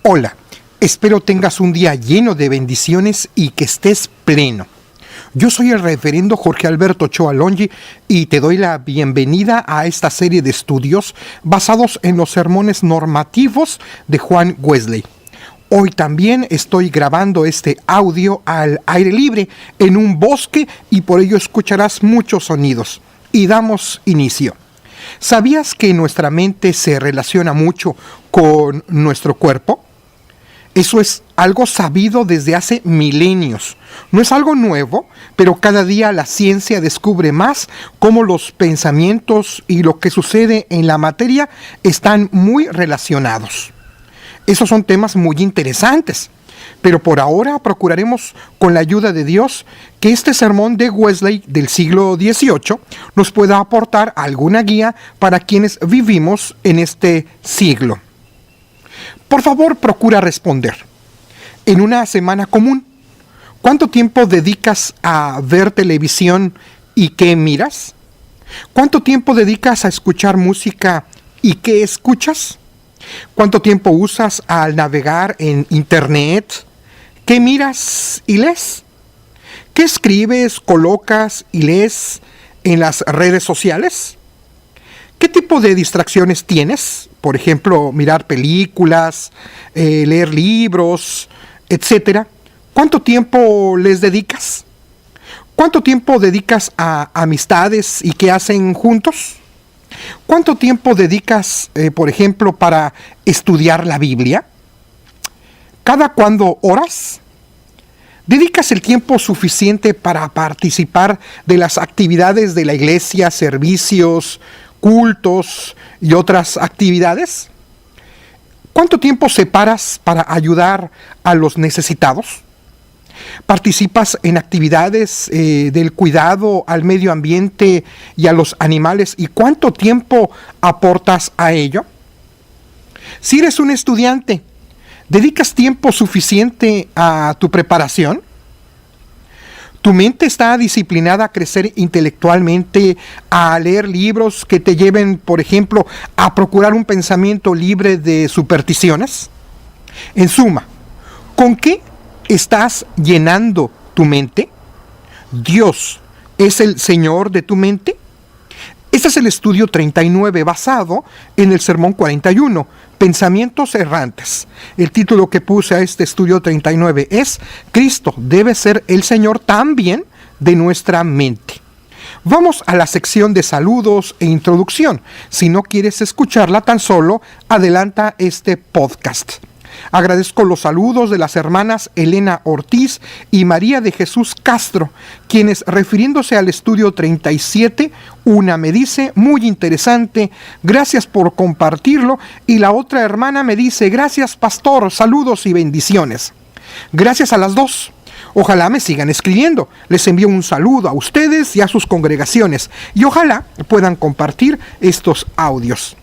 Hola, espero tengas un día lleno de bendiciones y que estés pleno. Yo soy el reverendo Jorge Alberto Ochoa Longi y te doy la bienvenida a esta serie de estudios basados en los sermones normativos de Juan Wesley. Hoy también estoy grabando este audio al aire libre en un bosque y por ello escucharás muchos sonidos. Y damos inicio. ¿Sabías que nuestra mente se relaciona mucho con nuestro cuerpo? Eso es algo sabido desde hace milenios. No es algo nuevo, pero cada día la ciencia descubre más cómo los pensamientos y lo que sucede en la materia están muy relacionados. Esos son temas muy interesantes, pero por ahora procuraremos, con la ayuda de Dios, que este sermón de Wesley del siglo XVIII nos pueda aportar alguna guía para quienes vivimos en este siglo. Por favor, procura responder. En una semana común, ¿cuánto tiempo dedicas a ver televisión y qué miras? ¿Cuánto tiempo dedicas a escuchar música y qué escuchas? ¿Cuánto tiempo usas al navegar en internet? ¿Qué miras y lees? ¿Qué escribes, colocas y lees en las redes sociales? ¿Qué tipo de distracciones tienes? Por ejemplo, mirar películas, leer libros, etc. ¿Cuánto tiempo les dedicas? ¿Cuánto tiempo dedicas a amistades y qué hacen juntos? ¿Cuánto tiempo dedicas, por ejemplo, para estudiar la Biblia? ¿Cada cuándo oras? ¿Dedicas el tiempo suficiente para participar de las actividades de la iglesia, servicios, cultos y otras actividades? ¿Cuánto tiempo separas para ayudar a los necesitados? ¿Participas en actividades del cuidado al medio ambiente y a los animales? ¿Y cuánto tiempo aportas a ello? Si eres un estudiante, ¿dedicas tiempo suficiente a tu preparación? ¿Tu mente está disciplinada a crecer intelectualmente, a leer libros que te lleven, por ejemplo, a procurar un pensamiento libre de supersticiones? En suma, ¿con qué estás llenando tu mente? ¿Dios es el Señor de tu mente? Este es el estudio 39 basado en el sermón 41, Pensamientos errantes. El título que puse a este estudio 39 es Cristo debe ser el Señor también de nuestra mente. Vamos a la sección de saludos e introducción. Si no quieres escucharla tan solo, adelanta este podcast. Agradezco los saludos de las hermanas Elena Ortiz y María de Jesús Castro, quienes, refiriéndose al estudio 37, una me dice, muy interesante, gracias por compartirlo, y la otra hermana me dice, gracias pastor, saludos y bendiciones. Gracias a las dos. Ojalá me sigan escribiendo. Les envío un saludo a ustedes y a sus congregaciones, y ojalá puedan compartir estos audios.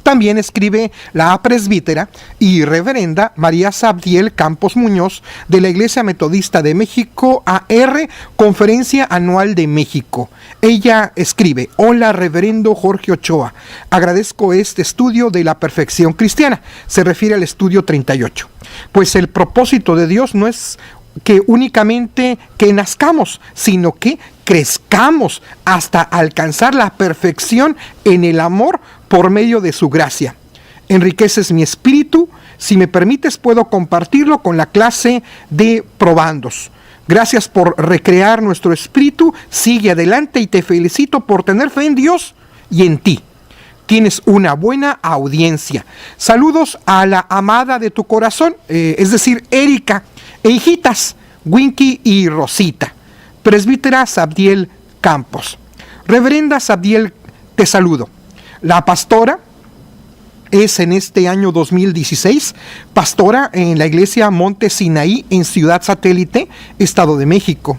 También escribe la presbítera y reverenda María Sabdiel Campos Muñoz de la Iglesia Metodista de México AR, Conferencia Anual de México. Ella escribe, hola reverendo Jorge Ochoa, agradezco este estudio de la perfección cristiana. Se refiere al estudio 38. Pues el propósito de Dios no es que únicamente que nazcamos, sino que crezcamos hasta alcanzar la perfección en el amor por medio de su gracia. Enriqueces mi espíritu. Si me permites, puedo compartirlo con la clase de probandos. Gracias por recrear nuestro espíritu. Sigue adelante y te felicito por tener fe en Dios y en ti. Tienes una buena audiencia. Saludos a la amada de tu corazón, es decir, Erika, e hijitas, Winky y Rosita. Presbítera Sabdiel Campos. Reverenda Sabdiel, te saludo. La pastora es en este año 2016, pastora en la iglesia Monte Sinaí en Ciudad Satélite, Estado de México.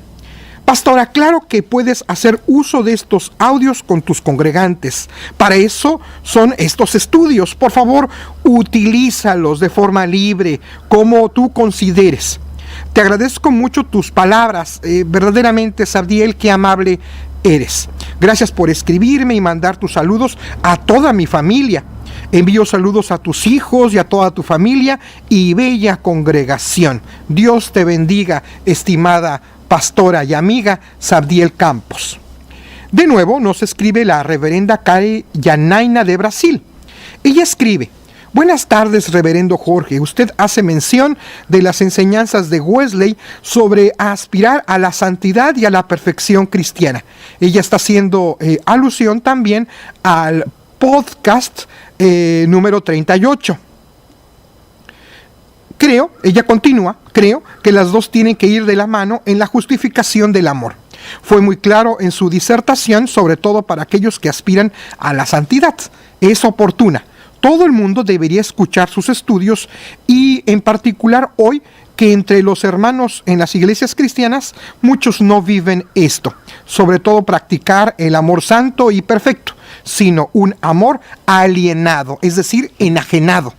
Pastora, claro que puedes hacer uso de estos audios con tus congregantes. Para eso son estos estudios. Por favor, utilízalos de forma libre, como tú consideres. Te agradezco mucho tus palabras. Verdaderamente, Sabdiel, qué amable eres. Gracias por escribirme y mandar tus saludos a toda mi familia. Envío saludos a tus hijos y a toda tu familia y bella congregación. Dios te bendiga, estimada pastora y amiga Sabdiel Campos. De nuevo nos escribe la reverenda Kari Yanaina de Brasil. Ella escribe: buenas tardes, reverendo Jorge. Usted hace mención de las enseñanzas de Wesley sobre aspirar a la santidad y a la perfección cristiana. Ella está haciendo alusión también al podcast número 38. Ella continúa, creo que las dos tienen que ir de la mano en la justificación del amor. Fue muy claro en su disertación, sobre todo para aquellos que aspiran a la santidad. Es oportuna. Todo el mundo debería escuchar sus estudios y en particular hoy que entre los hermanos en las iglesias cristianas muchos no viven esto, sobre todo practicar el amor santo y perfecto, sino un amor alienado, es decir, enajenado.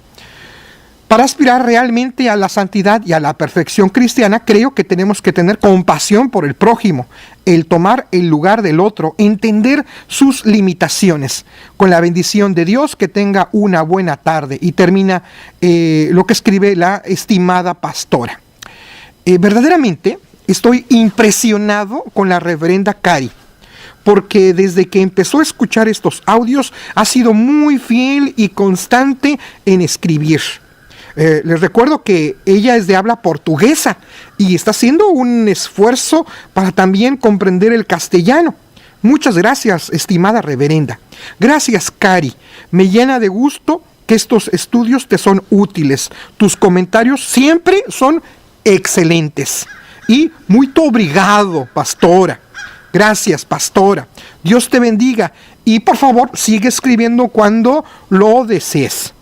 Para aspirar realmente a la santidad y a la perfección cristiana, creo que tenemos que tener compasión por el prójimo, el tomar el lugar del otro, entender sus limitaciones. Con la bendición de Dios, que tenga una buena tarde. Y termina lo que escribe la estimada pastora. Verdaderamente estoy impresionado con la reverenda Kari, porque desde que empezó a escuchar estos audios ha sido muy fiel y constante en escribir. Les recuerdo que ella es de habla portuguesa y está haciendo un esfuerzo para también comprender el castellano. Muchas gracias, estimada reverenda. Gracias, Kari. Me llena de gusto que estos estudios te son útiles. Tus comentarios siempre son excelentes. Y muy obrigado, pastora. Gracias, pastora. Dios te bendiga. Y por favor, sigue escribiendo cuando lo desees.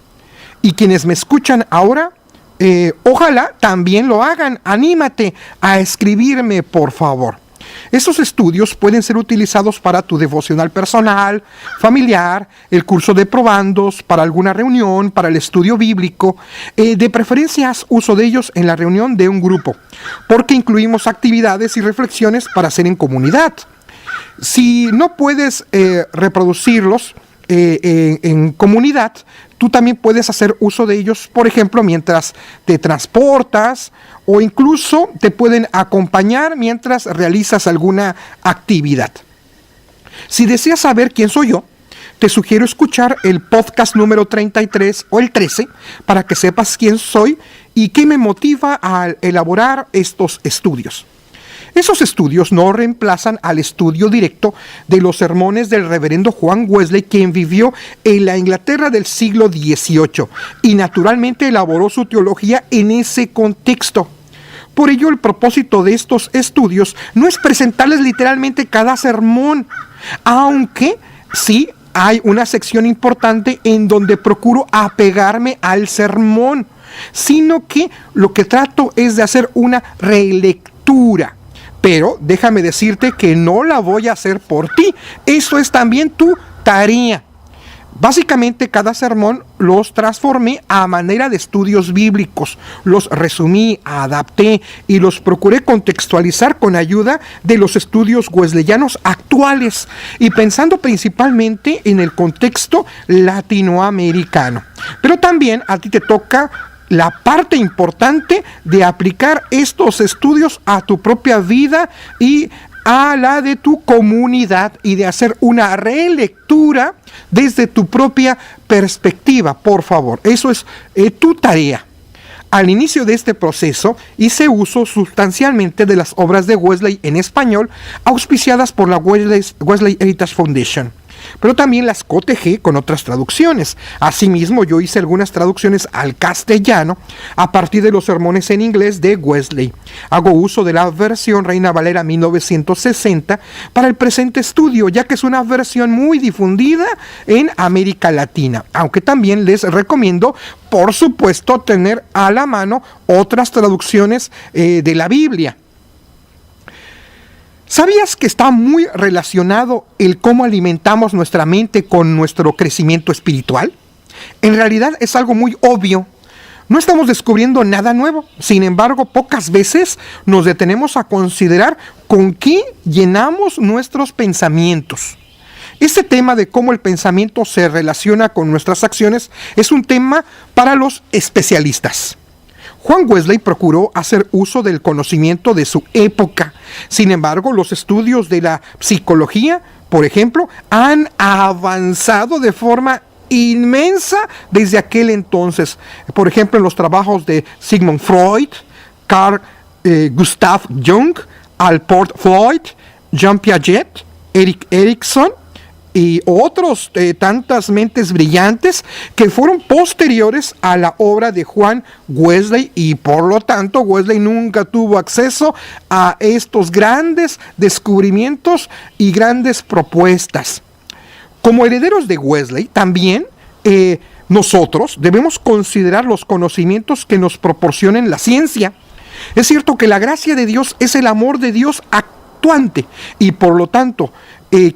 Y quienes me escuchan ahora, ojalá también lo hagan. Anímate a escribirme, por favor. Estos estudios pueden ser utilizados para tu devocional personal, familiar, el curso de probandos, para alguna reunión, para el estudio bíblico. De preferencia, haz uso de ellos en la reunión de un grupo, porque incluimos actividades y reflexiones para hacer en comunidad. Si no puedes reproducirlos en comunidad, tú también puedes hacer uso de ellos, por ejemplo, mientras te transportas o incluso te pueden acompañar mientras realizas alguna actividad. Si deseas saber quién soy yo, te sugiero escuchar el podcast número 33 o el 13 para que sepas quién soy y qué me motiva a elaborar estos estudios. Esos estudios no reemplazan al estudio directo de los sermones del reverendo Juan Wesley, quien vivió en la Inglaterra del siglo XVIII y naturalmente elaboró su teología en ese contexto. Por ello, el propósito de estos estudios no es presentarles literalmente cada sermón, aunque sí hay una sección importante en donde procuro apegarme al sermón, sino que lo que trato es de hacer una relectura. Pero déjame decirte que no la voy a hacer por ti. Eso es también tu tarea. Básicamente cada sermón los transformé a manera de estudios bíblicos. Los resumí, adapté y los procuré contextualizar con ayuda de los estudios wesleyanos actuales y pensando principalmente en el contexto latinoamericano. Pero también a ti te toca la parte importante de aplicar estos estudios a tu propia vida y a la de tu comunidad y de hacer una relectura desde tu propia perspectiva, por favor. Eso es tu tarea. Al inicio de este proceso hice uso sustancialmente de las obras de Wesley en español, auspiciadas por la Wesley Heritage Foundation. Pero también las cotejé con otras traducciones. Asimismo, yo hice algunas traducciones al castellano a partir de los sermones en inglés de Wesley. Hago uso de la versión Reina Valera 1960 para el presente estudio, ya que es una versión muy difundida en América Latina. Aunque también les recomiendo, por supuesto, tener a la mano otras traducciones de la Biblia. ¿Sabías que está muy relacionado el cómo alimentamos nuestra mente con nuestro crecimiento espiritual? En realidad es algo muy obvio. No estamos descubriendo nada nuevo. Sin embargo, pocas veces nos detenemos a considerar con qué llenamos nuestros pensamientos. Este tema de cómo el pensamiento se relaciona con nuestras acciones es un tema para los especialistas. Juan Wesley procuró hacer uso del conocimiento de su época. Sin embargo, los estudios de la psicología, por ejemplo, han avanzado de forma inmensa desde aquel entonces. Por ejemplo, en los trabajos de Sigmund Freud, Carl Gustav Jung, Alfred Floyd, Jean Piaget, Erik Erikson y otros tantas mentes brillantes que fueron posteriores a la obra de Juan Wesley, y por lo tanto Wesley nunca tuvo acceso a estos grandes descubrimientos y grandes propuestas. Como herederos de Wesley, también nosotros debemos considerar los conocimientos que nos proporcionen la ciencia. Es cierto que la gracia de Dios es el amor de Dios actuante, y por lo tanto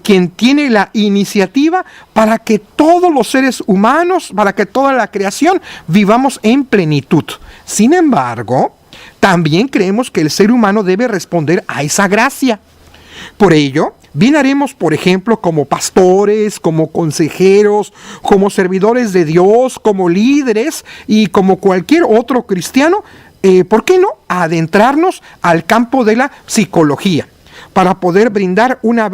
quien tiene la iniciativa para que todos los seres humanos, para que toda la creación vivamos en plenitud. Sin embargo, también creemos que el ser humano debe responder a esa gracia. Por ello, bien haremos, por ejemplo, como pastores, como consejeros, como servidores de Dios, como líderes y como cualquier otro cristiano, ¿por qué no adentrarnos al campo de la psicología? Para poder brindar una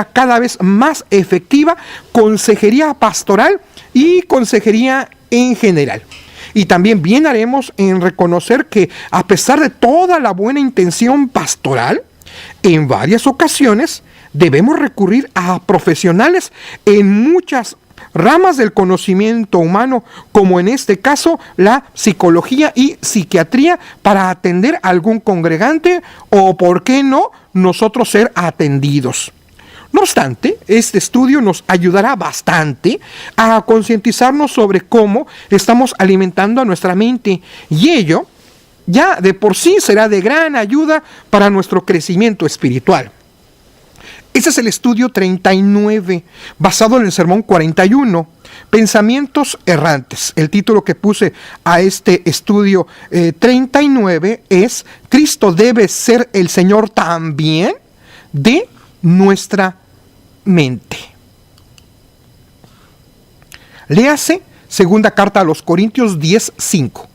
cada vez más efectiva consejería pastoral y consejería en general. Y también bien haremos en reconocer que, a pesar de toda la buena intención pastoral, en varias ocasiones debemos recurrir a profesionales en muchas ramas del conocimiento humano, como en este caso la psicología y psiquiatría, para atender a algún congregante o, por qué no, nosotros ser atendidos. No obstante, este estudio nos ayudará bastante a concientizarnos sobre cómo estamos alimentando a nuestra mente, y ello ya de por sí será de gran ayuda para nuestro crecimiento espiritual. Ese es el estudio 39, basado en el sermón 41, Pensamientos errantes. El título que puse a este estudio 39 es: Cristo debe ser el Señor también de nuestra mente. Léase segunda carta a los Corintios 10:5,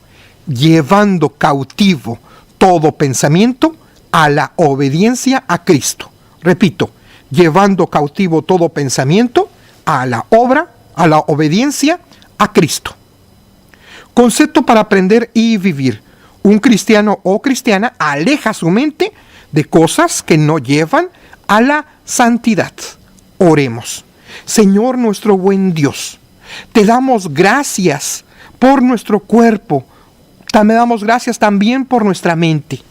llevando cautivo todo pensamiento a la obediencia a Cristo. Repito, llevando cautivo todo pensamiento a la obediencia a Cristo. Concepto para aprender y vivir. Un cristiano o cristiana aleja su mente de cosas que no llevan a la santidad. Oremos. Señor nuestro buen Dios, te damos gracias por nuestro cuerpo, te damos gracias también por nuestra mente.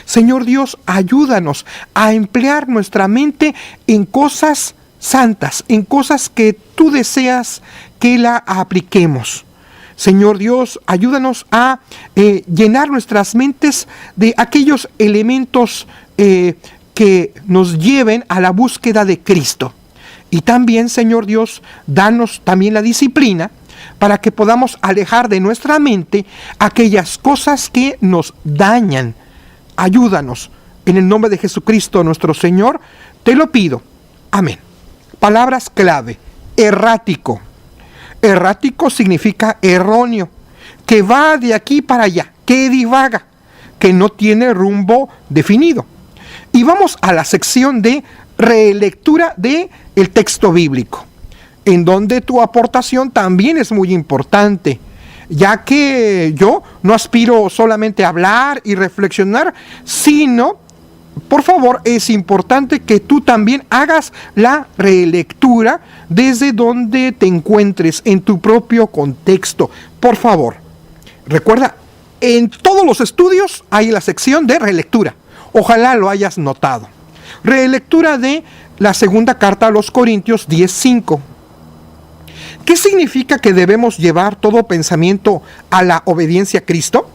Señor Dios, ayúdanos a emplear nuestra mente en cosas santas, en cosas que tú deseas que la apliquemos. Señor Dios, ayúdanos a llenar nuestras mentes de aquellos elementos que nos lleven a la búsqueda de Cristo. Y también, Señor Dios, danos también la disciplina para que podamos alejar de nuestra mente aquellas cosas que nos dañan. Ayúdanos, en el nombre de Jesucristo nuestro Señor, te lo pido. Amén. Palabras clave: errático. Errático significa erróneo, que va de aquí para allá, que divaga, que no tiene rumbo definido. Y vamos a la sección de relectura del texto bíblico, en donde tu aportación también es muy importante, ya que yo no aspiro solamente a hablar y reflexionar, sino, por favor, es importante que tú también hagas la relectura desde donde te encuentres, en tu propio contexto. Por favor, recuerda, en todos los estudios hay la sección de relectura. Ojalá lo hayas notado. Relectura de la segunda carta a los Corintios 10:5. ¿Qué significa que debemos llevar todo pensamiento a la obediencia a Cristo?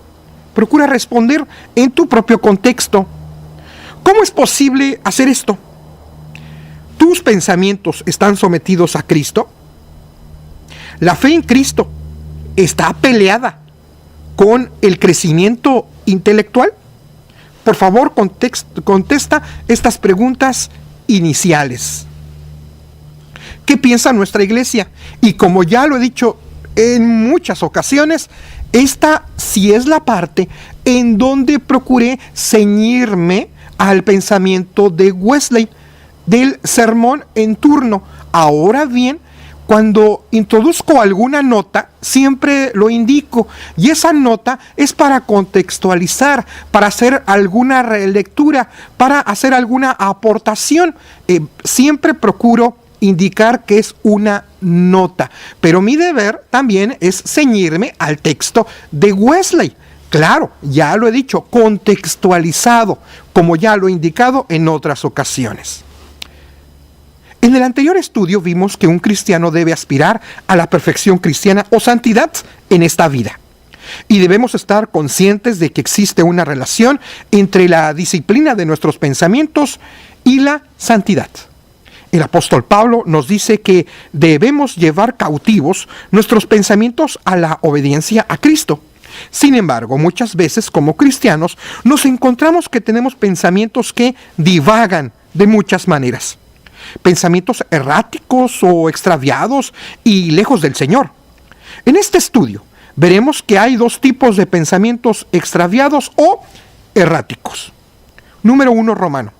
Procura responder en tu propio contexto. ¿Cómo es posible hacer esto? ¿Tus pensamientos están sometidos a Cristo? ¿La fe en Cristo está peleada con el crecimiento intelectual? Por favor, contesta estas preguntas iniciales. ¿Qué piensa nuestra iglesia? Y como ya lo he dicho en muchas ocasiones, esta sí es la parte en donde procuré ceñirme al pensamiento de Wesley, del sermón en turno. Ahora bien, cuando introduzco alguna nota, siempre lo indico, y esa nota es para contextualizar, para hacer alguna relectura, para hacer alguna aportación. Siempre procuro indicar que es una nota, pero mi deber también es ceñirme al texto de Wesley. Claro, ya lo he dicho, contextualizado, como ya lo he indicado en otras ocasiones. En el anterior estudio vimos que un cristiano debe aspirar a la perfección cristiana o santidad en esta vida. Y debemos estar conscientes de que existe una relación entre la disciplina de nuestros pensamientos y la santidad. El apóstol Pablo nos dice que debemos llevar cautivos nuestros pensamientos a la obediencia a Cristo. Sin embargo, muchas veces como cristianos nos encontramos que tenemos pensamientos que divagan de muchas maneras. Pensamientos erráticos o extraviados y lejos del Señor. En este estudio veremos que hay dos tipos de pensamientos extraviados o erráticos. Número 1, Romano.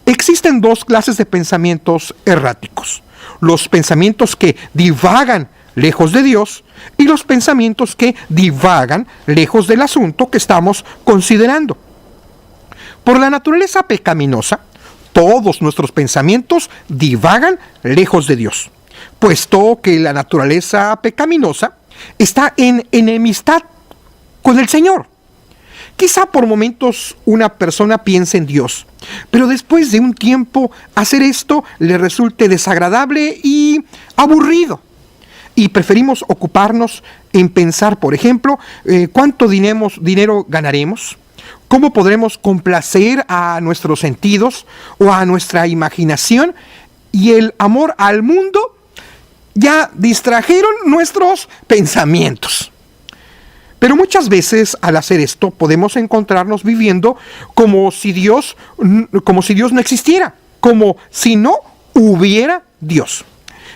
Existen dos clases de pensamientos erráticos: los pensamientos que divagan lejos de Dios y los pensamientos que divagan lejos del asunto que estamos considerando. Por la naturaleza pecaminosa, todos nuestros pensamientos divagan lejos de Dios, puesto que la naturaleza pecaminosa está en enemistad con el Señor. Quizá por momentos una persona piense en Dios, pero después de un tiempo hacer esto le resulte desagradable y aburrido. Y preferimos ocuparnos en pensar, por ejemplo, cuánto dinero ganaremos, cómo podremos complacer a nuestros sentidos o a nuestra imaginación, y el amor al mundo ya distrajeron nuestros pensamientos. Pero muchas veces al hacer esto podemos encontrarnos viviendo como si Dios no existiera, como si no hubiera Dios.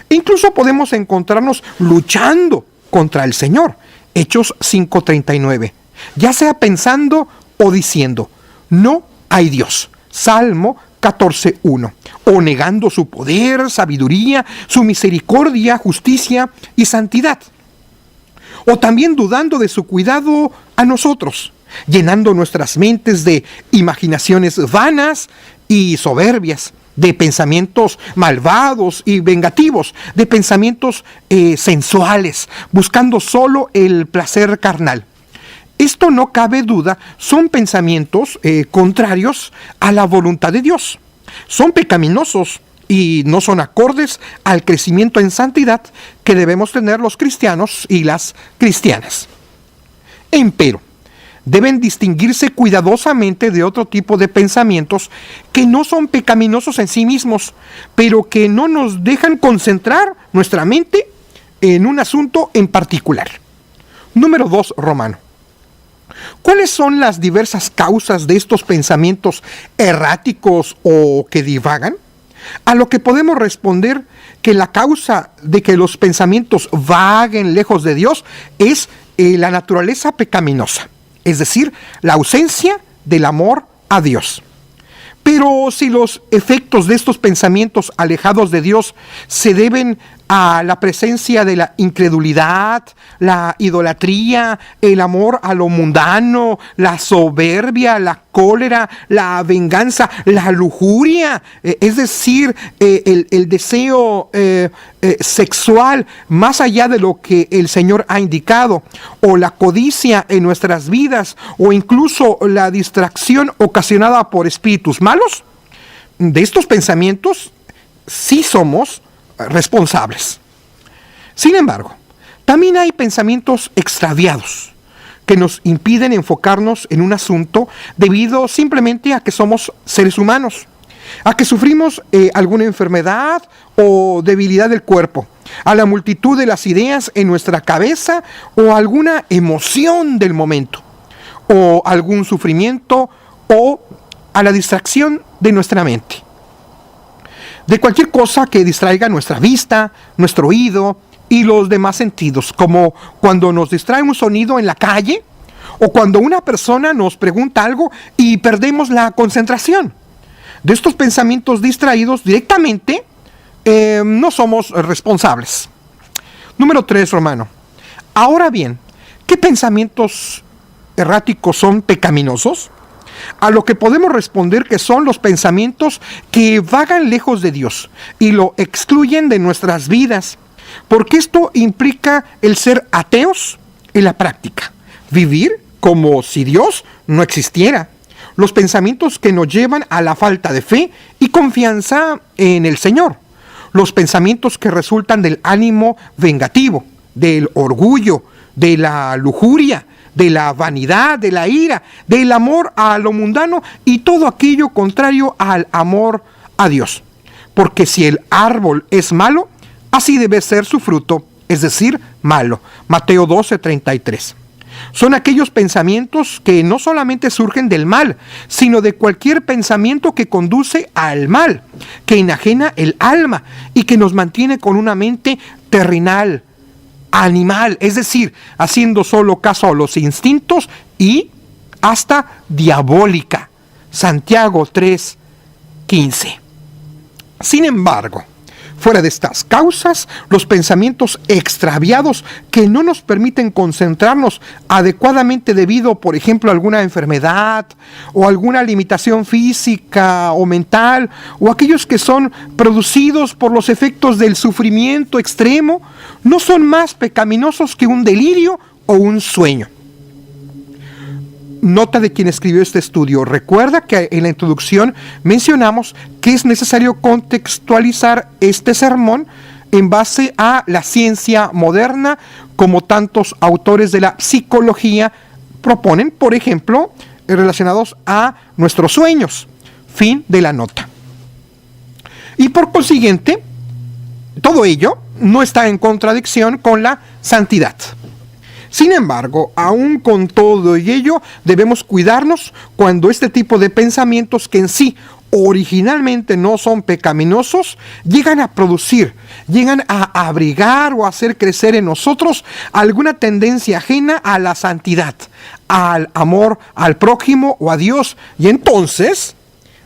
Incluso podemos encontrarnos luchando contra el Señor. Hechos 5:39. Ya sea pensando o diciendo, no hay Dios. Salmo 14:1. O negando su poder, sabiduría, su misericordia, justicia y santidad. O también dudando de su cuidado a nosotros, llenando nuestras mentes de imaginaciones vanas y soberbias, de pensamientos malvados y vengativos, de pensamientos sensuales, buscando solo el placer carnal. Esto, no cabe duda, son pensamientos contrarios a la voluntad de Dios. Son pecaminosos y no son acordes al crecimiento en santidad que debemos tener los cristianos y las cristianas. Empero, deben distinguirse cuidadosamente de otro tipo de pensamientos que no son pecaminosos en sí mismos, pero que no nos dejan concentrar nuestra mente en un asunto en particular. Número 2, Romano. ¿Cuáles son las diversas causas de estos pensamientos erráticos o que divagan? A lo que podemos responder que la causa de que los pensamientos vaguen lejos de Dios es la naturaleza pecaminosa, es decir, la ausencia del amor a Dios. Pero si los efectos de estos pensamientos alejados de Dios se deben a la presencia de la incredulidad, la idolatría, el amor a lo mundano, la soberbia, la cólera, la venganza, la lujuria, es decir, el deseo sexual más allá de lo que el Señor ha indicado, o la codicia en nuestras vidas, o incluso la distracción ocasionada por espíritus malos, de estos pensamientos sí somos responsables. Sin embargo, también hay pensamientos extraviados que nos impiden enfocarnos en un asunto debido simplemente a que somos seres humanos, a que sufrimos alguna enfermedad o debilidad del cuerpo, a la multitud de las ideas en nuestra cabeza o alguna emoción del momento, o algún sufrimiento o a la distracción de nuestra mente. de cualquier cosa que distraiga nuestra vista, nuestro oído y los demás sentidos, como cuando nos distrae un sonido en la calle o cuando una persona nos pregunta algo y perdemos la concentración. De estos pensamientos distraídos directamente no somos responsables. Número 3, Romano. Ahora bien, ¿qué pensamientos erráticos son pecaminosos? A lo que podemos responder que son los pensamientos que vagan lejos de Dios y lo excluyen de nuestras vidas, porque esto implica el ser ateos en la práctica, vivir como si Dios no existiera. Los pensamientos que nos llevan a la falta de fe y confianza en el Señor. Los pensamientos que resultan del ánimo vengativo, del orgullo, de la lujuria, de la vanidad, de la ira, del amor a lo mundano y todo aquello contrario al amor a Dios. Porque si el árbol es malo, así debe ser su fruto, es decir, malo. Mateo 12:33. Son aquellos pensamientos que no solamente surgen del mal, sino de cualquier pensamiento que conduce al mal, que enajena el alma y que nos mantiene con una mente terrenal, animal, es decir, haciendo solo caso a los instintos y hasta diabólica. Santiago 3:15. Sin embargo, fuera de estas causas, los pensamientos extraviados que no nos permiten concentrarnos adecuadamente debido, por ejemplo, a alguna enfermedad o alguna limitación física o mental, o aquellos que son producidos por los efectos del sufrimiento extremo, no son más pecaminosos que un delirio o un sueño. Nota de quien escribió este estudio. Recuerda que en la introducción mencionamos que es necesario contextualizar este sermón en base a la ciencia moderna, como tantos autores de la psicología proponen, por ejemplo, relacionados a nuestros sueños. Fin de la nota. Y por consiguiente, todo ello no está en contradicción con la santidad. Sin embargo, aún con todo ello, debemos cuidarnos cuando este tipo de pensamientos, que en sí originalmente no son pecaminosos, llegan a abrigar o a hacer crecer en nosotros alguna tendencia ajena a la santidad, al amor al prójimo o a Dios. Y entonces,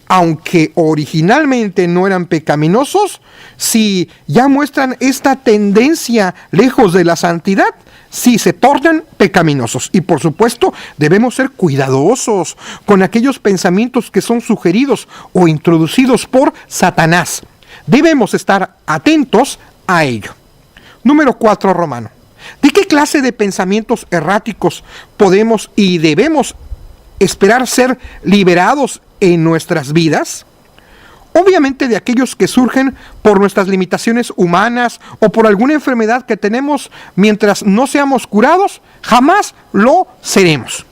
aunque originalmente no eran pecaminosos, si ya muestran esta tendencia lejos de la santidad, sí se tornan pecaminosos. Y por supuesto debemos ser cuidadosos con aquellos pensamientos que son sugeridos o introducidos por Satanás. Debemos estar atentos a ello. Número 4, Romano. ¿De qué clase de pensamientos erráticos podemos y debemos esperar ser liberados en nuestras vidas? Obviamente de aquellos que surgen por nuestras limitaciones humanas o por alguna enfermedad que tenemos. Mientras no seamos curados, jamás lo seremos.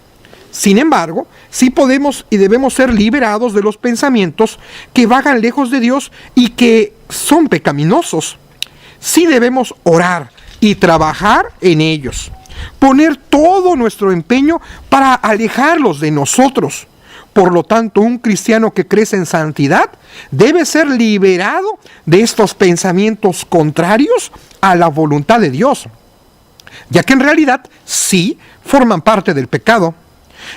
Sin embargo, sí podemos y debemos ser liberados de los pensamientos que vagan lejos de Dios y que son pecaminosos. Sí debemos orar y trabajar en ellos, poner todo nuestro empeño para alejarlos de nosotros. Por lo tanto, un cristiano que crece en santidad debe ser liberado de estos pensamientos contrarios a la voluntad de Dios, ya que en realidad sí forman parte del pecado.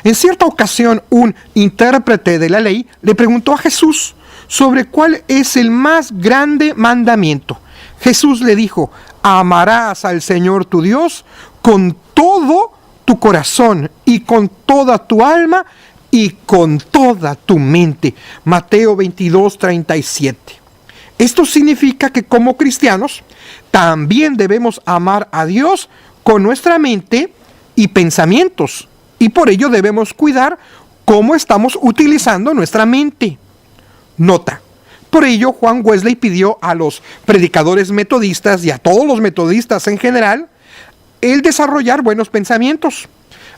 En cierta ocasión, un intérprete de la ley le preguntó a Jesús sobre cuál es el más grande mandamiento. Jesús le dijo: amarás al Señor tu Dios con todo tu corazón y con toda tu alma y con toda tu mente. Mateo 22:37. Esto significa que como cristianos también debemos amar a Dios con nuestra mente y pensamientos, y por ello debemos cuidar cómo estamos utilizando nuestra mente. Nota: por ello Juan Wesley pidió a los predicadores metodistas y a todos los metodistas en general el desarrollar buenos pensamientos,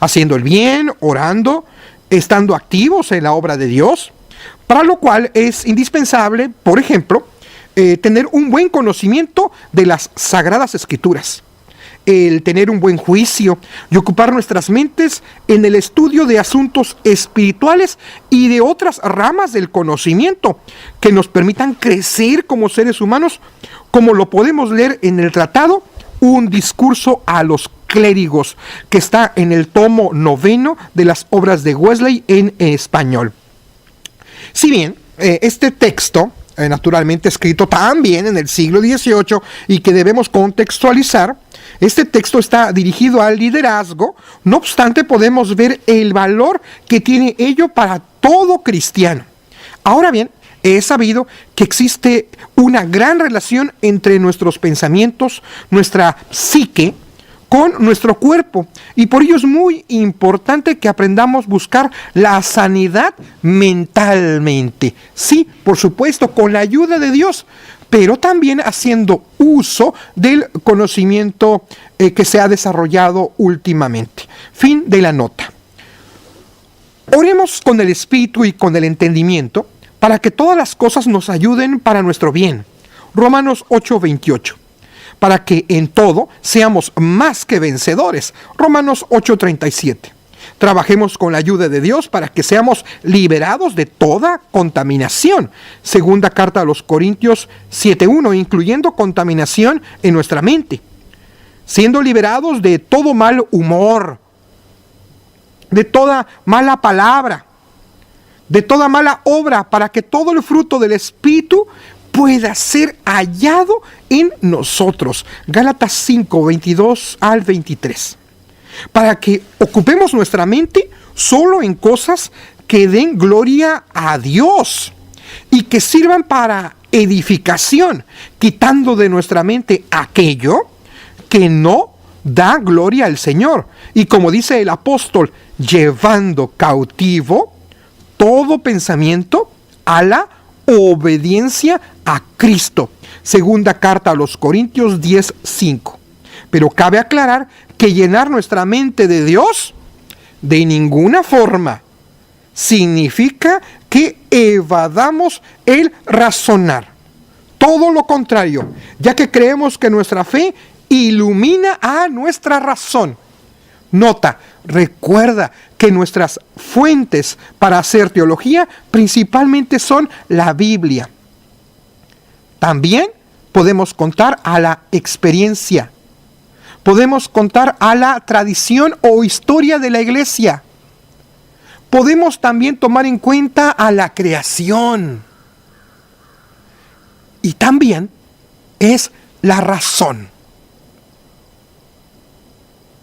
haciendo el bien, orando, estando activos en la obra de Dios, para lo cual es indispensable, por ejemplo, tener un buen conocimiento de las Sagradas Escrituras. el tener un buen juicio y ocupar nuestras mentes en el estudio de asuntos espirituales y de otras ramas del conocimiento que nos permitan crecer como seres humanos, como lo podemos leer en el tratado Un discurso a los clérigos, que está en el tomo 9 de las obras de Wesley en español. Si bien este texto, naturalmente escrito también en el siglo XVIII y que debemos contextualizar, este texto está dirigido al liderazgo, no obstante podemos ver el valor que tiene ello para todo cristiano. Ahora bien, he sabido que existe una gran relación entre nuestros pensamientos, nuestra psique, con nuestro cuerpo, y por ello es muy importante que aprendamos a buscar la sanidad mentalmente. Sí, por supuesto, con la ayuda de Dios, pero también haciendo uso del conocimiento que se ha desarrollado últimamente. Fin de la nota. Oremos con el espíritu y con el entendimiento para que todas las cosas nos ayuden para nuestro bien. Romanos 8:28. Para que en todo seamos más que vencedores. Romanos 8:37. Trabajemos con la ayuda de Dios para que seamos liberados de toda contaminación. Segunda carta a los Corintios 7:1, incluyendo contaminación en nuestra mente. Siendo liberados de todo mal humor, de toda mala palabra, de toda mala obra, para que todo el fruto del Espíritu pueda ser hallado en nosotros. Gálatas 5:22 al 23. Para que ocupemos nuestra mente solo en cosas que den gloria a Dios y que sirvan para edificación, quitando de nuestra mente aquello que no da gloria al Señor. Y como dice el apóstol, llevando cautivo todo pensamiento a la obediencia a Cristo. Segunda carta a los Corintios 10:5. Pero cabe aclarar que llenar nuestra mente de Dios de ninguna forma significa que evadamos el razonar. Todo lo contrario, ya que creemos que nuestra fe ilumina a nuestra razón. Nota, recuerda que nuestras fuentes para hacer teología principalmente son la Biblia. También podemos contar a la experiencia. Podemos contar a la tradición o historia de la iglesia. Podemos también tomar en cuenta a la creación. Y también es la razón.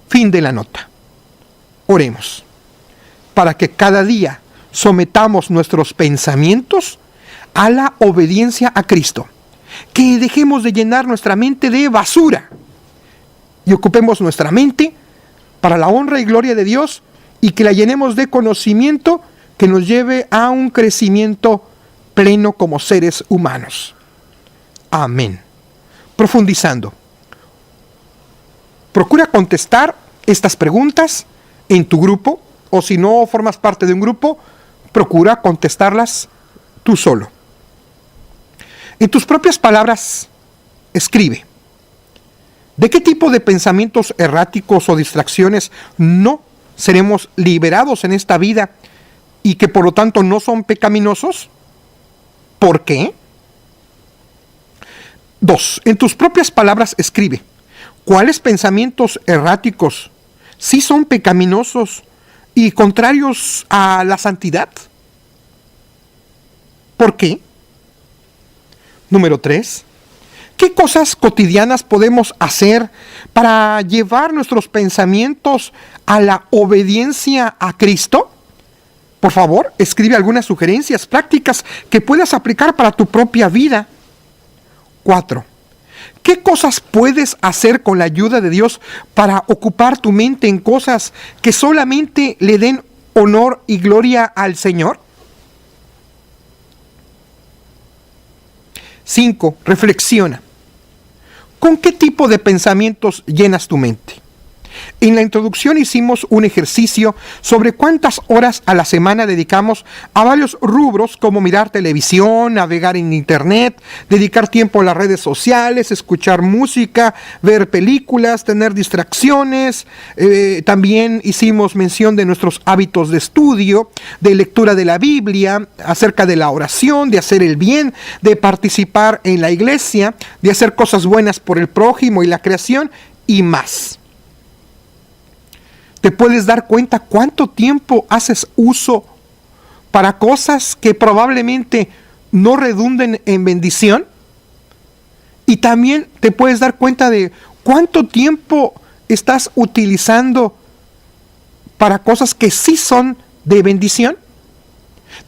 Fin de la nota. Oremos para que cada día sometamos nuestros pensamientos a la obediencia a Cristo. Que dejemos de llenar nuestra mente de basura y ocupemos nuestra mente para la honra y gloria de Dios, y que la llenemos de conocimiento que nos lleve a un crecimiento pleno como seres humanos. Amén. Profundizando. Procura contestar estas preguntas en tu grupo, o si no formas parte de un grupo, procura contestarlas tú solo. En tus propias palabras, escribe. ¿De qué tipo de pensamientos erráticos o distracciones no seremos liberados en esta vida y que por lo tanto no son pecaminosos? ¿Por qué? 2. En tus propias palabras escribe. ¿Cuáles pensamientos erráticos sí son pecaminosos y contrarios a la santidad? ¿Por qué? Número 3. ¿Qué cosas cotidianas podemos hacer para llevar nuestros pensamientos a la obediencia a Cristo? Por favor, escribe algunas sugerencias prácticas que puedas aplicar para tu propia vida. 4. ¿Qué cosas puedes hacer con la ayuda de Dios para ocupar tu mente en cosas que solamente le den honor y gloria al Señor? 5. Reflexiona. ¿Con qué tipo de pensamientos llenas tu mente? En la introducción hicimos un ejercicio sobre cuántas horas a la semana dedicamos a varios rubros como mirar televisión, navegar en internet, dedicar tiempo a las redes sociales, escuchar música, ver películas, tener distracciones. También hicimos mención de nuestros hábitos de estudio, de lectura de la Biblia, acerca de la oración, de hacer el bien, de participar en la iglesia, de hacer cosas buenas por el prójimo y la creación y más. ¿Te puedes dar cuenta cuánto tiempo haces uso para cosas que probablemente no redunden en bendición? Y también te puedes dar cuenta de cuánto tiempo estás utilizando para cosas que sí son de bendición.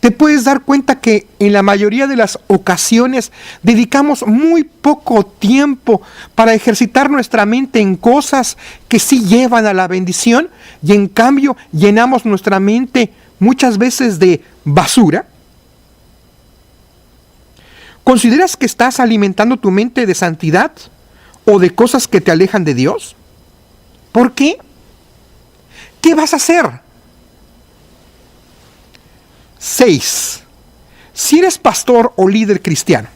Te puedes dar cuenta que en la mayoría de las ocasiones dedicamos muy poco tiempo para ejercitar nuestra mente en cosas que sí llevan a la bendición y en cambio llenamos nuestra mente muchas veces de basura. ¿Consideras que estás alimentando tu mente de santidad o de cosas que te alejan de Dios? ¿Por qué? ¿Qué vas a hacer? 6. Si eres pastor o líder cristiano,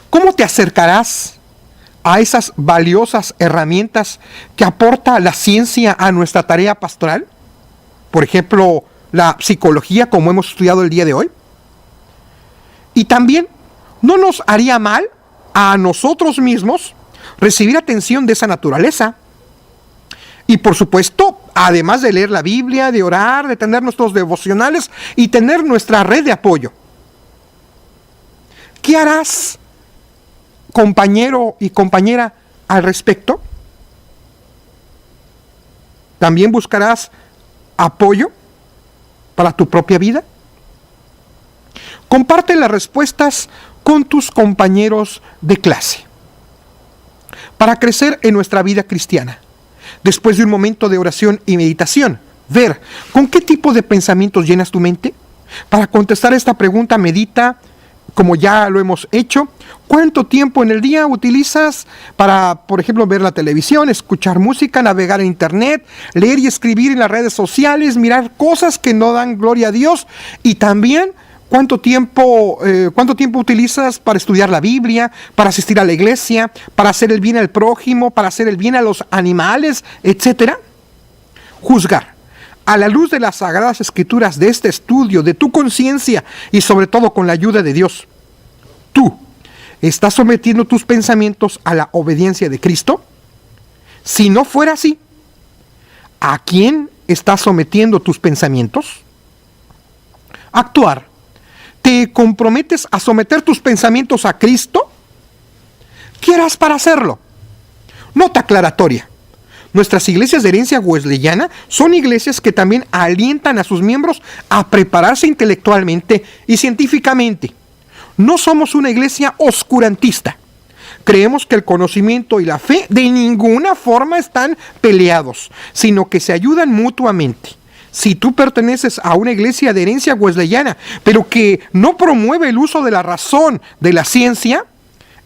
¿cómo te acercarás a esas valiosas herramientas que aporta la ciencia a nuestra tarea pastoral? Por ejemplo, la psicología, como hemos estudiado el día de hoy. Y también, ¿no nos haría mal a nosotros mismos recibir atención de esa naturaleza? Y por supuesto, además de leer la Biblia, de orar, de tener nuestros devocionales y tener nuestra red de apoyo. ¿Qué harás, compañero y compañera, al respecto? ¿También buscarás apoyo para tu propia vida? Comparte las respuestas con tus compañeros de clase para crecer en nuestra vida cristiana. Después de un momento de oración y meditación, ver con qué tipo de pensamientos llenas tu mente. Para contestar esta pregunta, medita, como ya lo hemos hecho, ¿cuánto tiempo en el día utilizas para, por ejemplo, ver la televisión, escuchar música, navegar en internet, leer y escribir en las redes sociales, mirar cosas que no dan gloria a Dios? Y también, ¿cuánto tiempo utilizas para estudiar la Biblia, para asistir a la iglesia, para hacer el bien al prójimo, para hacer el bien a los animales, etcétera? Juzgar a la luz de las sagradas escrituras, de este estudio, de tu conciencia y sobre todo con la ayuda de Dios. ¿Tú estás sometiendo tus pensamientos a la obediencia de Cristo? Si no fuera así, ¿a quién estás sometiendo tus pensamientos? Actuar. ¿Te comprometes a someter tus pensamientos a Cristo? ¿Qué harás para hacerlo? Nota aclaratoria. Nuestras iglesias de herencia wesleyana son iglesias que también alientan a sus miembros a prepararse intelectualmente y científicamente. No somos una iglesia oscurantista. Creemos que el conocimiento y la fe de ninguna forma están peleados, sino que se ayudan mutuamente. Si tú perteneces a una iglesia de herencia wesleyana, pero que no promueve el uso de la razón, de la ciencia,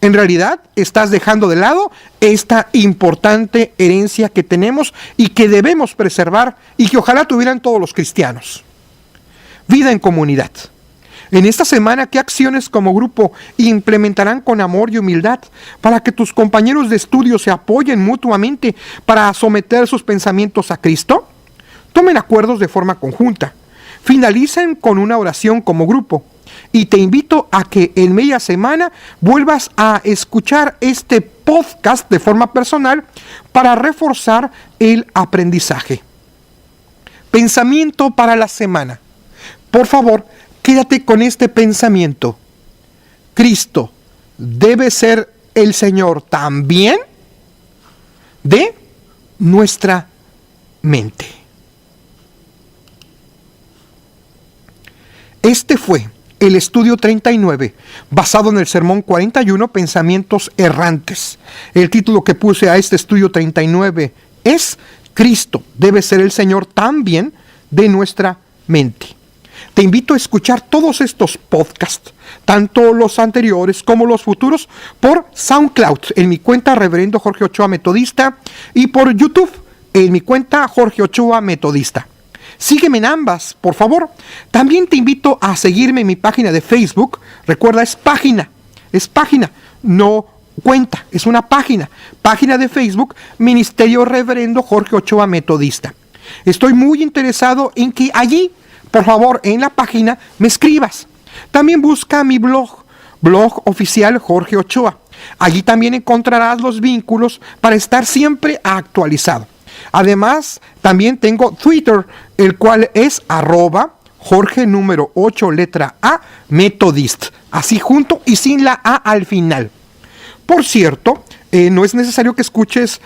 en realidad estás dejando de lado esta importante herencia que tenemos y que debemos preservar y que ojalá tuvieran todos los cristianos. Vida en comunidad. En esta semana, ¿qué acciones como grupo implementarán con amor y humildad para que tus compañeros de estudio se apoyen mutuamente para someter sus pensamientos a Cristo? Tomen acuerdos de forma conjunta. Finalicen con una oración como grupo. Y te invito a que en media semana vuelvas a escuchar este podcast de forma personal para reforzar el aprendizaje. Pensamiento para la semana. Por favor, quédate con este pensamiento. Cristo debe ser el Señor también de nuestra mente. Este fue el estudio 39, basado en el sermón 41, Pensamientos Errantes. El título que puse a este estudio 39 es Cristo debe ser el Señor también de nuestra mente. Te invito a escuchar todos estos podcasts, tanto los anteriores como los futuros, por SoundCloud, en mi cuenta Reverendo Jorge Ochoa Metodista, y por YouTube, en mi cuenta Jorge Ochoa Metodista. Sígueme en ambas, por favor. También te invito a seguirme en mi página de Facebook. Recuerda, es página, no cuenta, es una página de Facebook, Ministerio Reverendo Jorge Ochoa Metodista. Estoy muy interesado en que allí, por favor, en la página, me escribas. También busca mi blog oficial Jorge Ochoa. Allí también encontrarás los vínculos para estar siempre actualizado. Además, también tengo Twitter, el cual es @Jorge número 8 letra A Metodist, así junto y sin la A al final. Por cierto, no es necesario que escuches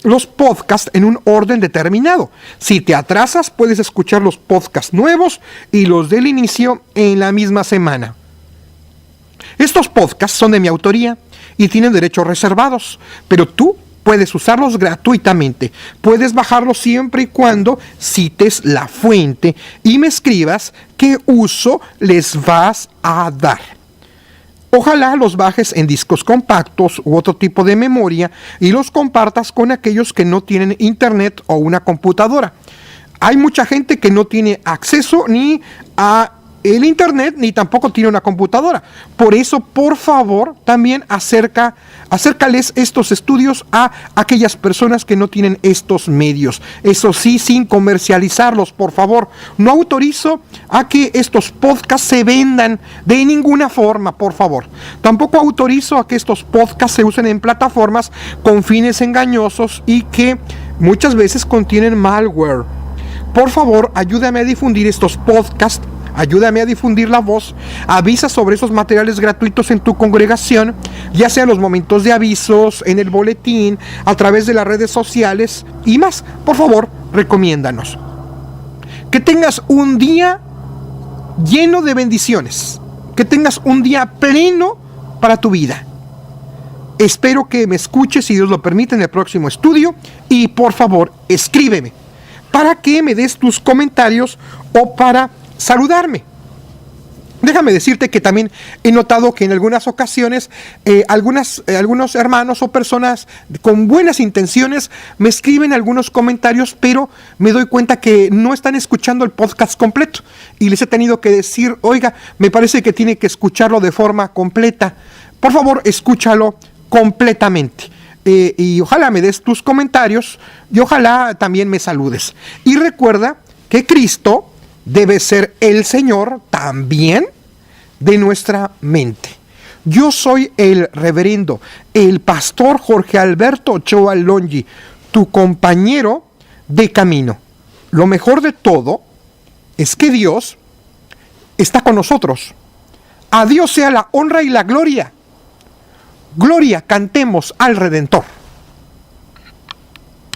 los podcasts en un orden determinado. Si te atrasas, puedes escuchar los podcasts nuevos y los del inicio en la misma semana. Estos podcasts son de mi autoría y tienen derechos reservados, pero tú puedes usarlos gratuitamente. Puedes bajarlos siempre y cuando cites la fuente y me escribas qué uso les vas a dar. Ojalá los bajes en discos compactos u otro tipo de memoria y los compartas con aquellos que no tienen internet o una computadora. Hay mucha gente que no tiene acceso ni a el internet ni tampoco tiene una computadora. Por eso, por favor, también acércales estos estudios a aquellas personas que no tienen estos medios. Eso sí, sin comercializarlos, por favor. No autorizo a que estos podcasts se vendan de ninguna forma, por favor. Tampoco autorizo a que estos podcasts se usen en plataformas con fines engañosos y que muchas veces contienen malware. Por favor, ayúdame a difundir estos podcasts. Ayúdame a difundir la voz, avisa sobre esos materiales gratuitos en tu congregación, ya sea en los momentos de avisos, en el boletín, a través de las redes sociales y más. Por favor, recomiéndanos. Que tengas un día lleno de bendiciones, que tengas un día pleno para tu vida. Espero que me escuches, si Dios lo permite, en el próximo estudio y por favor, escríbeme para que me des tus comentarios o para saludarme. Déjame decirte que también he notado que en algunas ocasiones algunos hermanos o personas con buenas intenciones me escriben algunos comentarios, pero me doy cuenta que no están escuchando el podcast completo y les he tenido que decir, oiga, me parece que tiene que escucharlo de forma completa. Por favor, escúchalo completamente. Y ojalá me des tus comentarios y ojalá también me saludes. Y recuerda que Cristo debe ser el Señor también de nuestra mente. Yo soy el reverendo, el pastor Jorge Alberto Ochoa Longi, tu compañero de camino. Lo mejor de todo es que Dios está con nosotros. A Dios sea la honra y la gloria. Gloria, cantemos al Redentor.